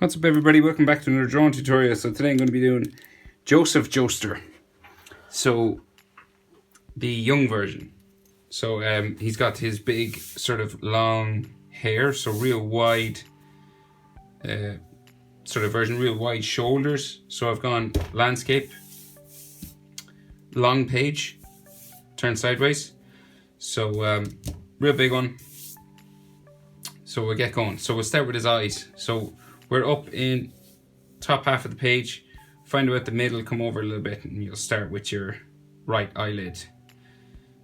What's up everybody, welcome back to another drawing tutorial. So today I'm going to be doing Joestar. So the young version. So he's got his big sort of long hair, so real wide sort of version, real wide shoulders. So I've gone landscape, long page, turn sideways. So real big one. So we'll get going. So we'll start with his eyes. So we're up in top half of the page, find out the middle, come over a little bit, and you'll start with your right eyelid.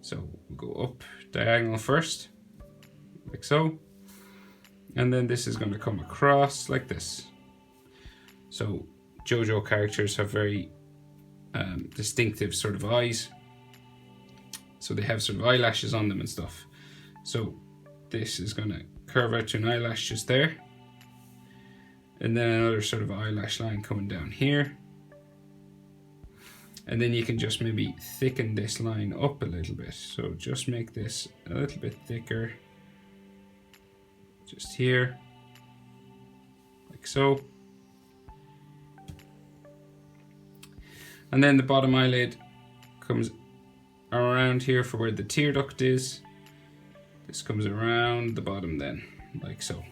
So we'll go up diagonal first, like so, and then this is going to come across like this. So JoJo characters have very distinctive sort of eyes, so they have sort of eyelashes on them and stuff. So this is going to curve out to an eyelash just there. And then another sort of eyelash line coming down here. And then you can just maybe thicken this line up a little bit. So just make this a little bit thicker. Just here. Like so. And then the bottom eyelid comes around here for where the tear duct is. This comes around the bottom then, like so.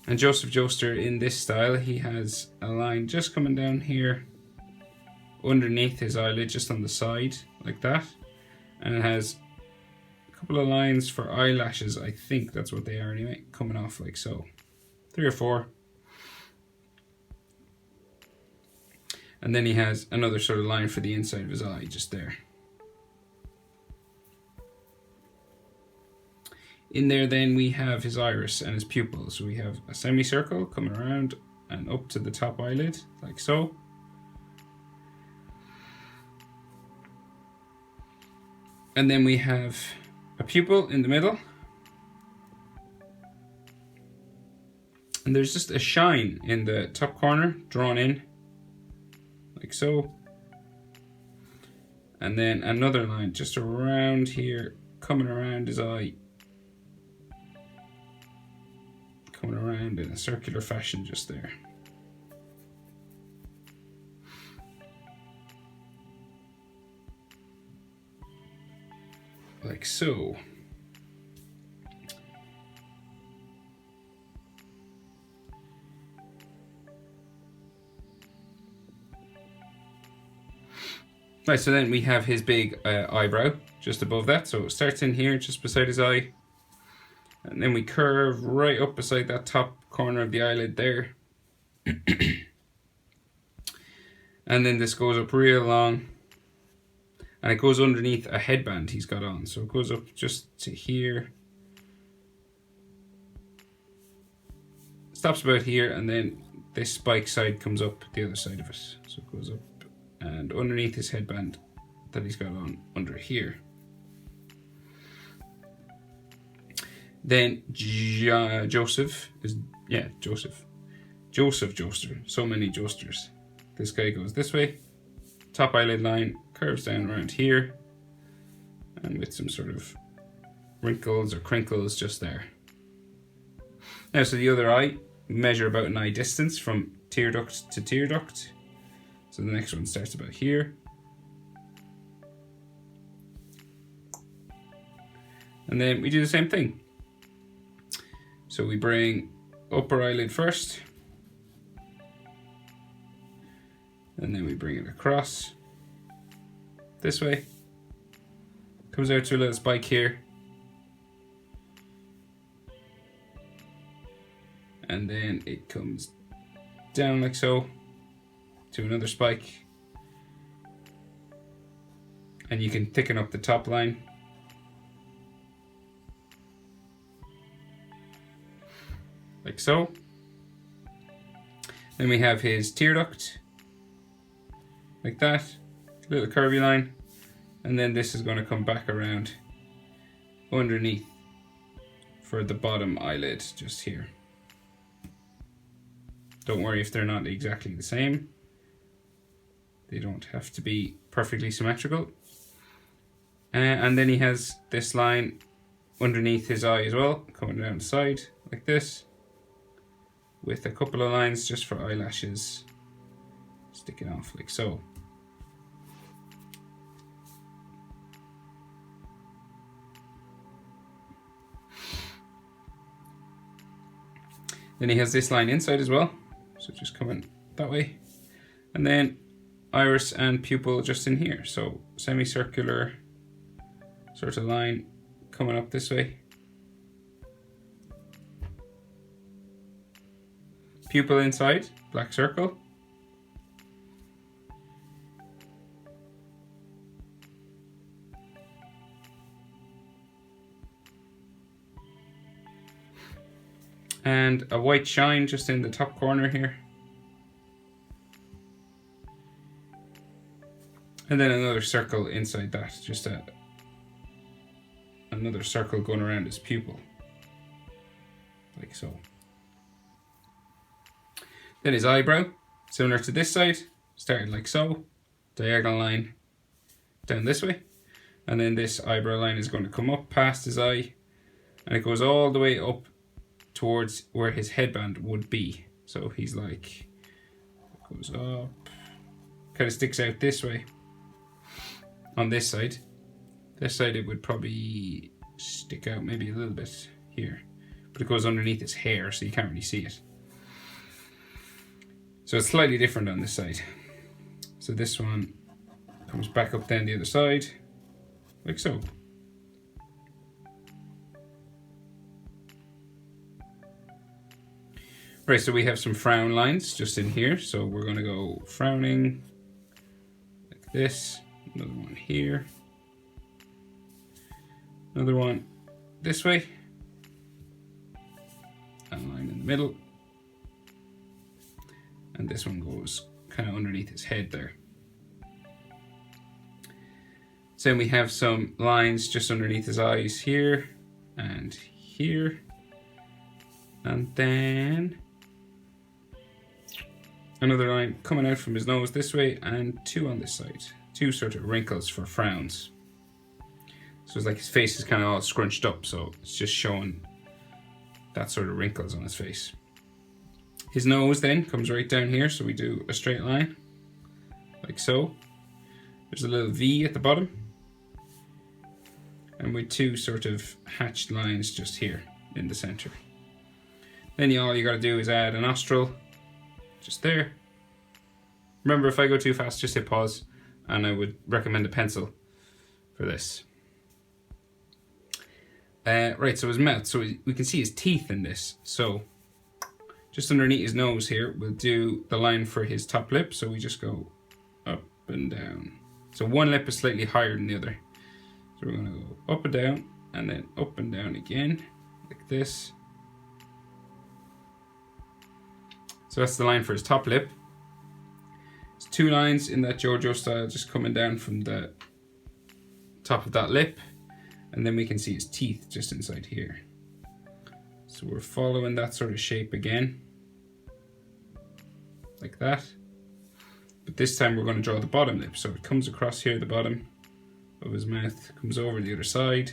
And Joestar in this style, he has a line just coming down here underneath his eyelid, just on the side, like that. And it has a couple of lines for eyelashes, I think that's what they are anyway, coming off like so. 3 or 4. And then he has another sort of line for the inside of his eye, just there. In there then we have his iris and his pupil. So we have a semicircle coming around and up to the top eyelid, like so. And then we have a pupil in the middle. And there's just a shine in the top corner drawn in, like so. And then another line just around here, coming around his eye. Coming around in a circular fashion just there. Like so. Right, so then we have his big eyebrow just above that. So it starts in here just beside his eye. And then we curve right up beside that top corner of the eyelid there. And then this goes up real long. And it goes underneath a headband he's got on. So it goes up just to here. Stops about here, and then this spike side comes up the other side of it. So it goes up and underneath his headband that he's got on under here. Then Joseph Joestar. So many Joestars. This guy goes this way. Top eyelid line curves down around here, and with some sort of wrinkles or crinkles just there. Now, so the other eye, measure about an eye distance from tear duct to tear duct. So the next one starts about here. And then we do the same thing. So we bring upper eyelid first, and then we bring it across this way. Comes out to a little spike here, and then it comes down like so to another spike, and you can thicken up the top line. Like so. Then we have his tear duct, like that, little curvy line, and then this is going to come back around underneath for the bottom eyelid, just here. Don't worry if they're not exactly the same. They don't have to be perfectly symmetrical. And then he has this line underneath his eye as well, coming down the side, like this. with a couple of lines just for eyelashes sticking off like so. Then he has this line inside as well, so just coming that way. And then iris and pupil just in here, so semicircular sort of line coming up this way. Pupil inside, black circle. And a white shine just in the top corner here. And then another circle inside that, just another circle going around his pupil, like so. Then his eyebrow, similar to this side, starting like so, diagonal line down this way. And then this eyebrow line is going to come up past his eye, and it goes all the way up towards where his headband would be. So he's like, goes up, kind of sticks out this way. On this side it would probably stick out maybe a little bit here, but it goes underneath his hair, so you can't really see it. So it's slightly different on this side. So this one comes back up then the other side, like so. Right, so we have some frown lines just in here. So we're gonna go frowning like this. Another one here. Another one this way. And a line in the middle. And this one goes kind of underneath his head there. So then we have some lines just underneath his eyes here and here. And then another line coming out from his nose this way, and two on this side. Two sort of wrinkles for frowns. So it's like his face is kind of all scrunched up, so it's just showing that sort of wrinkles on his face. His nose then comes right down here, so we do a straight line, like so. There's a little V at the bottom, and with two sort of hatched lines just here in the center. Then all you gotta do is add a nostril, just there. Remember, if I go too fast, just hit pause, and I would recommend a pencil for this. Right, so his mouth, so we can see his teeth in this. So just underneath his nose here, we'll do the line for his top lip. So we just go up and down. So one lip is slightly higher than the other. So we're gonna go up and down, and then up and down again, like this. So that's the line for his top lip. There's two lines in that JoJo style just coming down from the top of that lip. And then we can see his teeth just inside here. So we're following that sort of shape again, like that. But this time we're going to draw the bottom lip. So it comes across here, the bottom of his mouth, comes over the other side,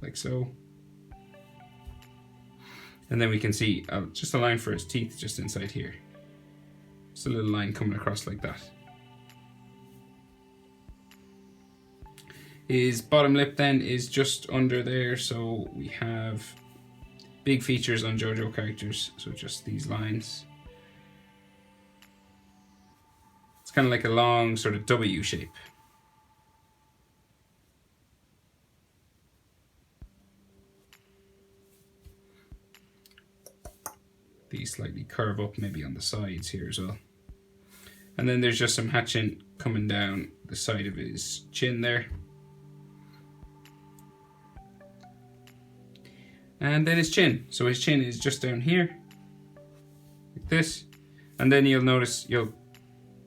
like so. And then we can see just a line for his teeth just inside here. Just a little line coming across like that. His bottom lip then is just under there, so we have big features on JoJo characters, so just these lines. It's kind of like a long sort of W shape. These slightly curve up maybe on the sides here as well. And then there's just some hatching coming down the side of his chin there. And then his chin. So his chin is just down here, like this. And then you'll notice, you'll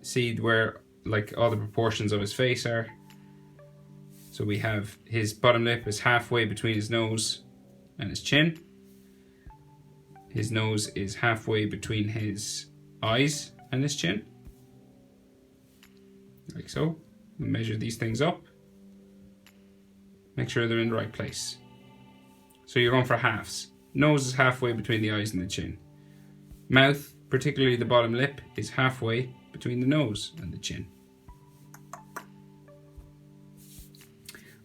see where like all the proportions of his face are. So we have his bottom lip is halfway between his nose and his chin. His nose is halfway between his eyes and his chin, like so. We measure these things up, make sure they're in the right place. So you're going for halves. Nose is halfway between the eyes and the chin. Mouth, particularly the bottom lip, is halfway between the nose and the chin.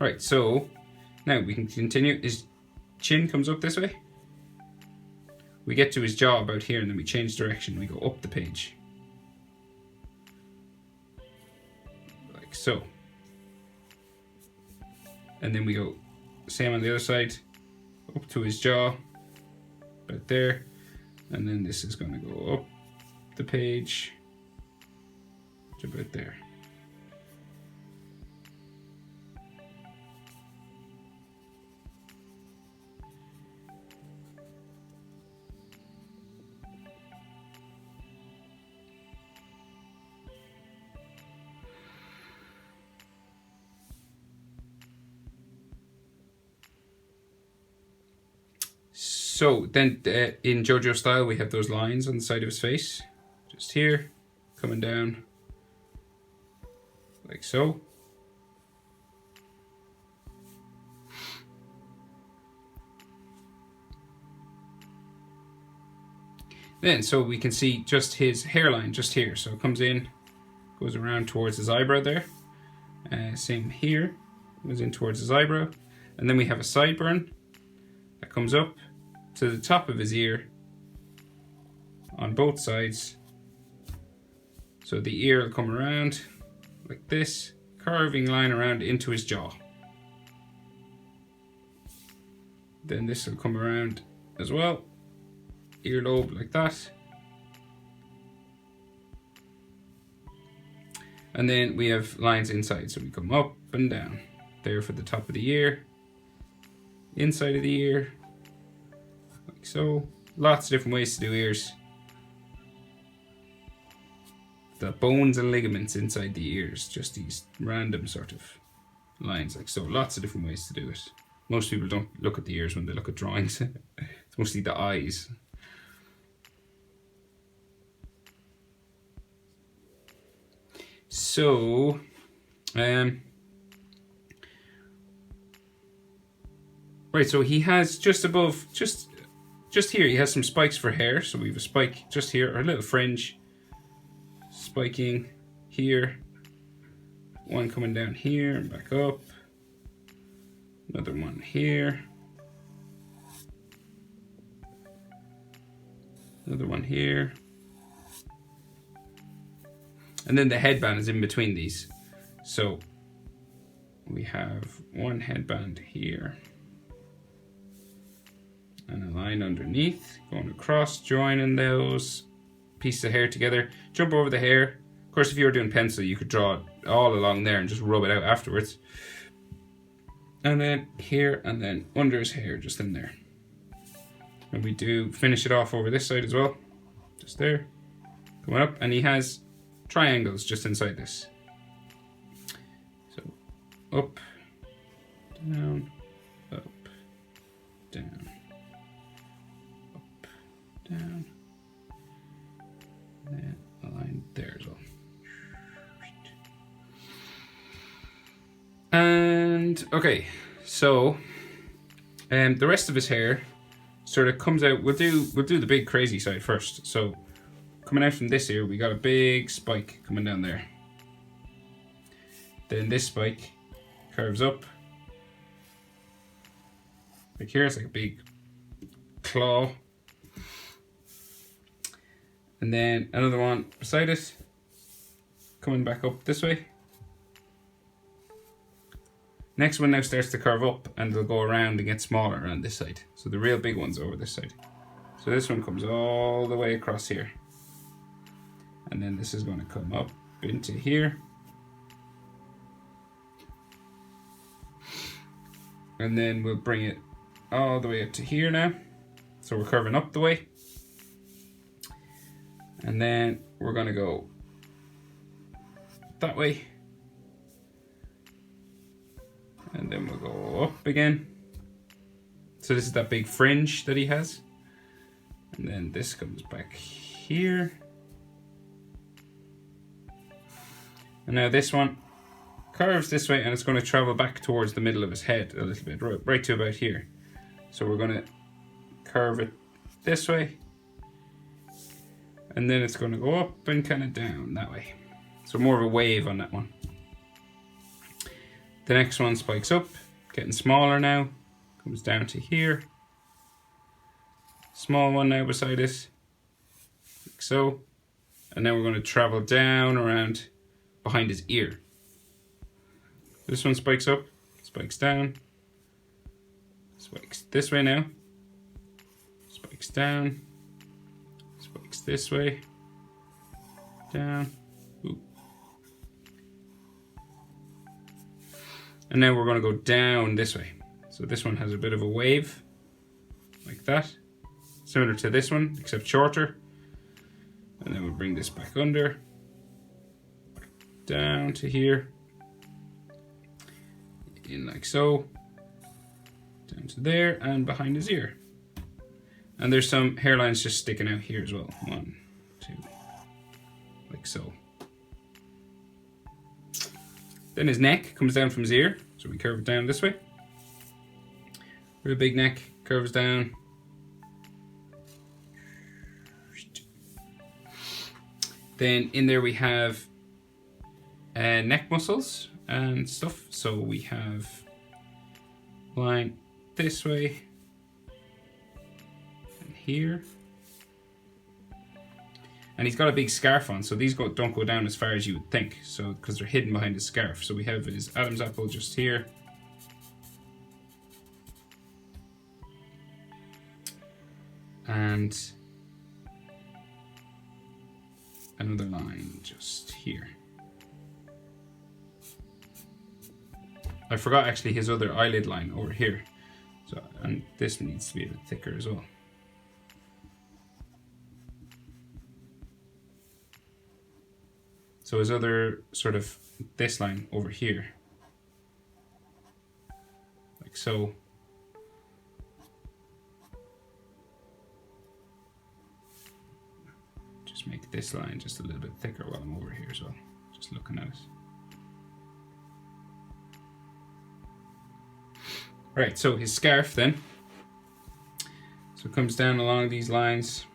Alright, so now we can continue. His chin comes up this way. We get to his jaw about here, and then we change direction. We go up the page. Like so. And then we go same on the other side, up to his jaw, about there. And then this is going to go up the page to about there. So then in JoJo style, we have those lines on the side of his face, just here, coming down, like so. Then, so we can see just his hairline just here. So it comes in, goes around towards his eyebrow there. Same here, goes in towards his eyebrow. And then we have a sideburn that comes up to the top of his ear on both sides. So the ear will come around like this, curving line around into his jaw. Then this will come around as well, earlobe like that. And then we have lines inside, so we come up and down. There for the top of the ear, inside of the ear, like so. Lots of different ways to do ears. The bones and ligaments inside the ears, just these random sort of lines, like so. Lots of different ways to do it. Most people don't look at the ears when they look at drawings. It's mostly the eyes. So, right, so he has just above, just here, he has some spikes for hair. So we have a spike just here, or a little fringe, spiking here, one coming down here and back up, another one here, another one here. And then the headband is in between these. So we have one headband here and a line underneath going across, joining those pieces of hair together. Jump over the hair. Of course, if you were doing pencil, you could draw it all along there and just rub it out afterwards. And then here, and then under his hair, just in there. And we do finish it off over this side as well. Just there, coming up, and he has triangles just inside this. So up, down, up, down, up, down, and then a line there as well. And okay, so the rest of his hair sort of comes out. We'll do the big crazy side first. So coming out from this ear, we got a big spike coming down there. Then this spike curves up. Like here, it's like a big claw. And then another one beside it, coming back up this way. Next one now starts to curve up, and they'll go around and get smaller around this side. So the real big one's over this side. So this one comes all the way across here. And then this is going to come up into here. And then we'll bring it all the way up to here now. So we're curving up the way. And then we're going to go that way. And then we'll go up again. So this is that big fringe that he has. And then this comes back here. And now this one curves this way, and it's going to travel back towards the middle of his head a little bit, right to about here. So we're going to curve it this way. And then it's going to go up and kind of down that way. So more of a wave on that one. The next one spikes up, getting smaller now, comes down to here. Small one now beside it, like so. And then we're going to travel down around behind his ear. This one spikes up, spikes down, spikes this way now, spikes down, spikes this way, down. Ooh. And now we're going to go down this way. So this one has a bit of a wave, like that. Similar to this one, except shorter. And then we'll bring this back under, down to here, in like so, down to there, and behind his ear. And there's some hairlines just sticking out here as well. 1, 2, like so. Then his neck comes down from his ear, so we curve it down this way. Real big neck, curves down. Then in there we have neck muscles and stuff. So we have line this way and here. And he's got a big scarf on, so these don't go down as far as you would think, so because they're hidden behind his scarf. So we have his Adam's apple just here. And another line just here. I forgot actually his other eyelid line over here. So, and this needs to be a bit thicker as well. So his other sort of this line over here, like so. Just make this line just a little bit thicker while I'm over here as well, just looking at it. Right, so his scarf then. So it comes down along these lines,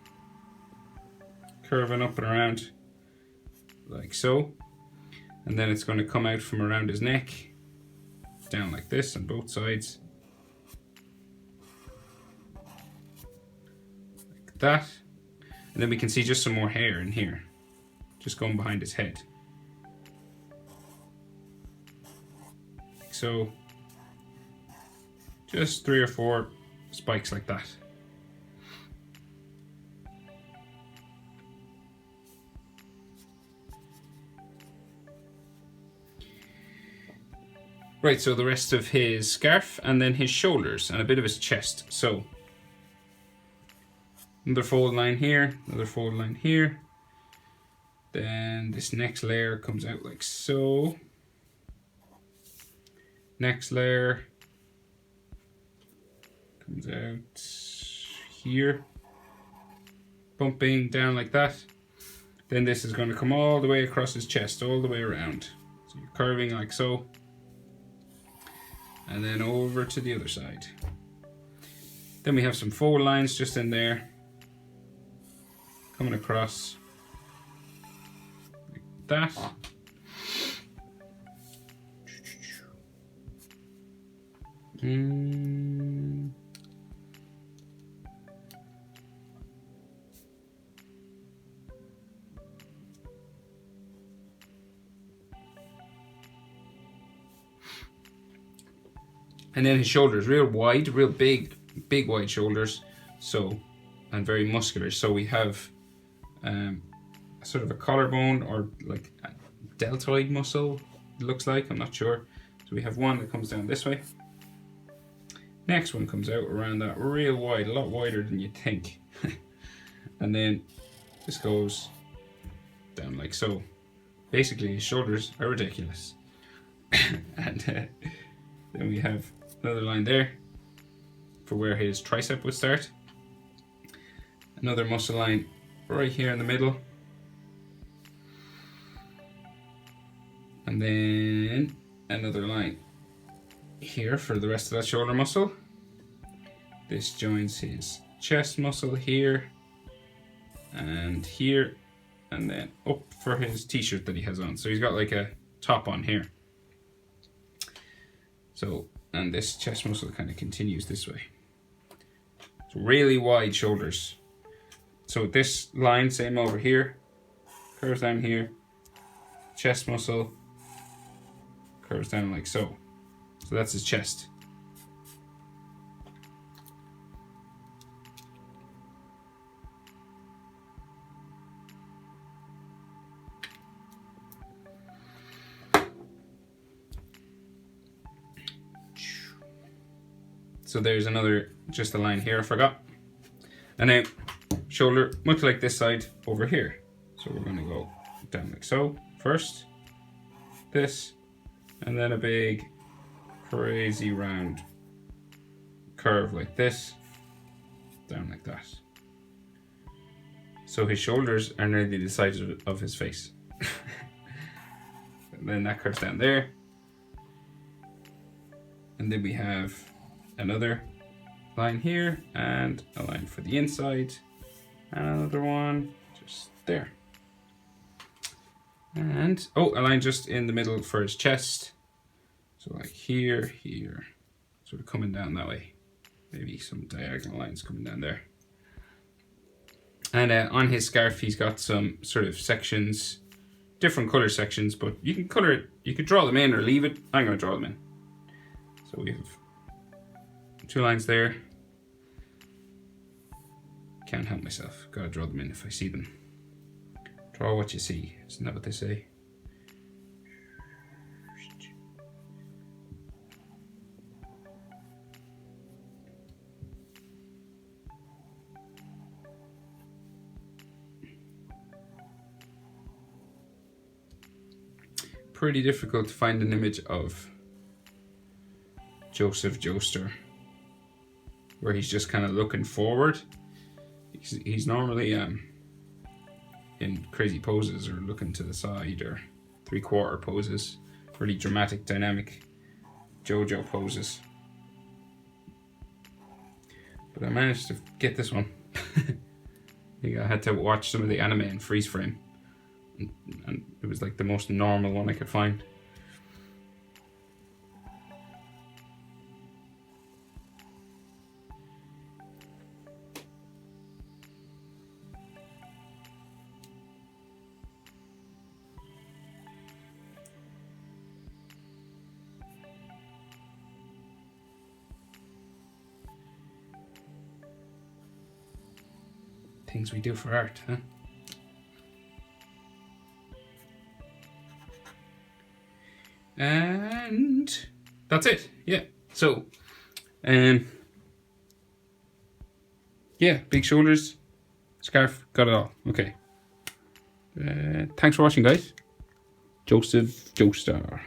curving up and around. Like so, and then it's going to come out from around his neck down like this on both sides, like that. And then we can see just some more hair in here just going behind his head, like so. Just 3 or 4 spikes like that. Right, so the rest of his scarf and then his shoulders and a bit of his chest. So another fold line here, another fold line here. Then this next layer comes out like so. Next layer comes out here, bumping down like that. Then this is going to come all the way across his chest, all the way around. So you're curving like so. And then over to the other side. Then we have some fold lines just in there, coming across like that. And then his shoulders, real wide, real big wide shoulders, so, and very muscular. So we have sort of a collarbone or like a deltoid muscle, it looks like, I'm not sure. So we have one that comes down this way. Next one comes out around that, real wide, a lot wider than you'd think. And then this goes down like so. Basically his shoulders are ridiculous. And then we have another line there for where his tricep would start. Another muscle line right here in the middle. And then another line here for the rest of that shoulder muscle. This joins his chest muscle here. and here, and then up for his t-shirt that he has on. So he's got like a top on here. So, and this chest muscle kind of continues this way. So really wide shoulders. So this line, same over here, curves down here, chest muscle, curves down like so. So that's his chest. So there's another, just a line here I forgot. And now shoulder, much like this side over here. So we're gonna go down like so first, this, and then a big crazy round curve like this, down like that. So his shoulders are nearly the size of his face. And then that curves down there. And then we have another line here and a line for the inside and another one just there, and oh, a line just in the middle for his chest, so like here, sort of coming down that way, maybe some diagonal lines coming down there. And on his scarf he's got some sort of sections, different color sections, but you can color it, you could draw them in or leave it. I'm going to draw them in. So we have 2 lines there. Can't help myself. Gotta draw them in if I see them. Draw what you see. Isn't that what they say? Pretty difficult to find an image of Joseph Joestar where he's just kind of looking forward. He's normally in crazy poses or looking to the side or 3/4 poses, really dramatic, dynamic JoJo poses. But I managed to get this one. I had to watch some of the anime in freeze frame, and it was like the most normal one I could find. Things we do for art, huh? And that's it. Yeah. So, yeah, big shoulders, scarf, got it all. Okay. Thanks for watching, guys. Joseph Joestar.